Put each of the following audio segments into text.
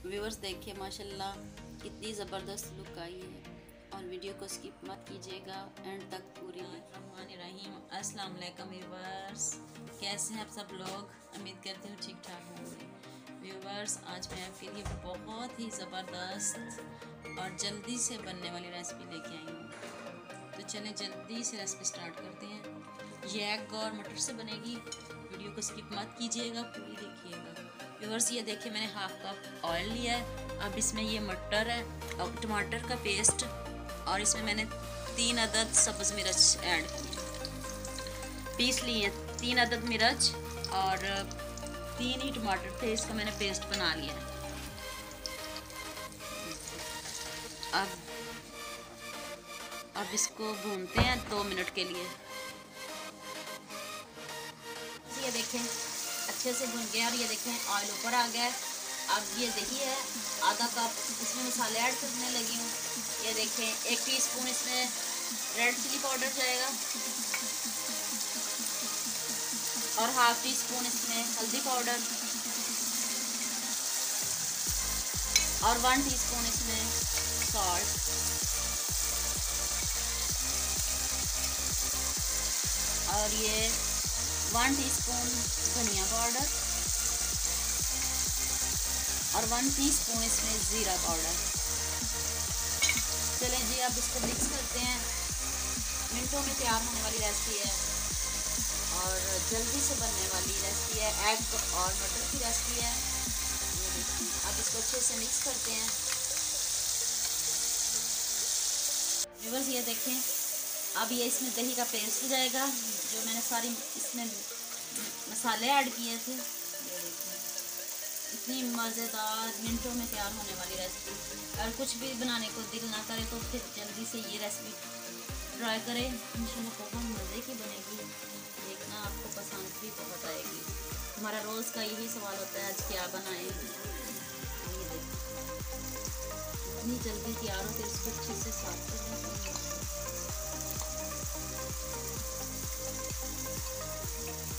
Viewers देखिए माशाल्लाह कितनी ज़बरदस्त लुक आई है और वीडियो को स्किप मत कीजिएगा, एंड तक पूरी रहीम। अस्सलाम वालेकुम व्यूअर्स, कैसे हैं आप सब लोग? उम्मीद करती हूँ ठीक ठाक होंगे। व्यूअर्स आज मैं आपके लिए बहुत ही ज़बरदस्त और जल्दी से बनने वाली रेसिपी लेके आई हूँ। तो चलें जल्दी से रेसिपी स्टार्ट करते हैं। ये एग और मटर से बनेगी, वीडियो को स्किप मत कीजिएगा, पूरी देखिएगा। व्यूअर्स ये देखिए मैंने हाफ कप ऑयल लिया है। अब इसमें ये मटर है और टमाटर का पेस्ट, और इसमें मैंने 3 अदद सब्ज़ मिर्च ऐड की, पीस लिए 3 अदद मिर्च, और 3 ही टमाटर थे, इसका मैंने पेस्ट बना लिया है। अब इसको भूनते हैं 2 मिनट के लिए। ये देखें अच्छे से भुन गया और ये देखें ऑयल ऊपर आ गया है। अब ये देखिए आधा कप इसमें मसाले ऐड करने लगी हूँ। ये देखें 1 टीस्पून इसमें रेड चिली पाउडर जाएगा और हाफ टी स्पून इसमें हल्दी पाउडर और 1 टीस्पून इसमें सॉल्ट और ये 1 टीस्पून धनिया पाउडर और 1 टीस्पून इसमें ज़ीरा पाउडर। चलें जी अब इसको मिक्स करते हैं। मिनटों में तैयार होने वाली रेसिपी है और जल्दी से बनने वाली रेसिपी है, एग और मटर की रेसिपी है। ये देखिए अब इसको अच्छे से मिक्स करते हैं। व्यूअर्स ये देखें अब ये इसमें दही का पेस्ट हो जाएगा, जो मैंने सारी इसमें मसाले ऐड किए थे। ये देखिए इतनी मज़ेदार मिनटों में तैयार होने वाली रेसिपी। अगर कुछ भी बनाने को दिल ना करे तो फिर जल्दी से ये रेसिपी ट्राई करें, इंशाल्लाह बहुत मज़े की बनेगी। देखना आपको पसंद भी बहुत आएगी। हमारा रोज़ का यही सवाल होता है आज क्या बनाएं। ये देखिए इतनी जल्दी तैयार होती है, इसको अच्छे से साफ करना चाहिए।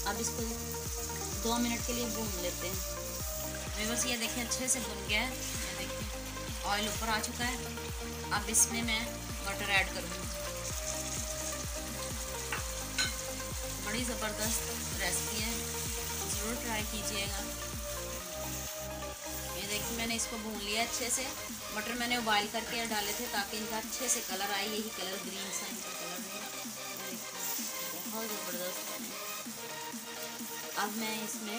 अब इसको 2 मिनट के लिए भून लेते हैं। व्यूअर्स ये देखिए अच्छे से भुन गया है। ये देखिए ऑयल ऊपर आ चुका है। अब इसमें मैं मटर ऐड करूँगी। बड़ी ज़बरदस्त रेसिपी है, ज़रूर ट्राई कीजिएगा। ये देखिए मैंने इसको भून लिया अच्छे से। मटर मैंने उबाइल करके डाले थे ताकि इनका अच्छे से कलर आए। यही कलर ग्रीन सा इनका कलर है, बहुत ज़बरदस्त। अब मैं इसमें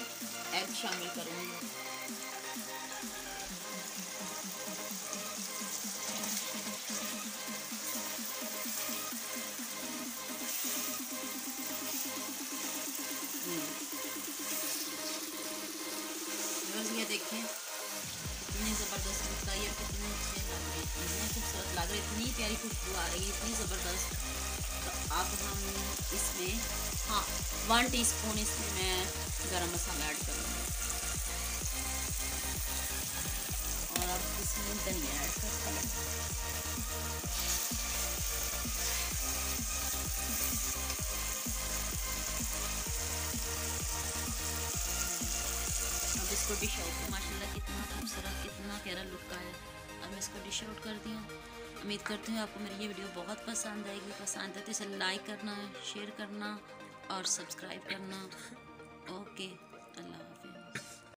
एग शामिल करूँगी। ये देखें इतनी ज़बरदस्त लुक आई है, कितने अच्छे लग रहे हैं, इतने खूबसूरत लग रहे हैं, इतनी प्यारी खुशबू आ रही है, इतनी ज़बरदस्त। तो अब हम इसमें 1 टीस्पून इसमें मैं गरम मसाला ऐड करूँगी और अब इसमें धनिया ऐड करते हैं। अब इसको डिश आउट, माशाल्लाह कितना खूबसूरत कितना प्यारा लुक आया। अब मैं इसको डिश आउट करती हूँ। उम्मीद करती हूँ आपको मेरी ये वीडियो बहुत पसंद आएगी। पसंद है तो इसे लाइक करना, शेयर करना और सब्सक्राइब करना। ओके।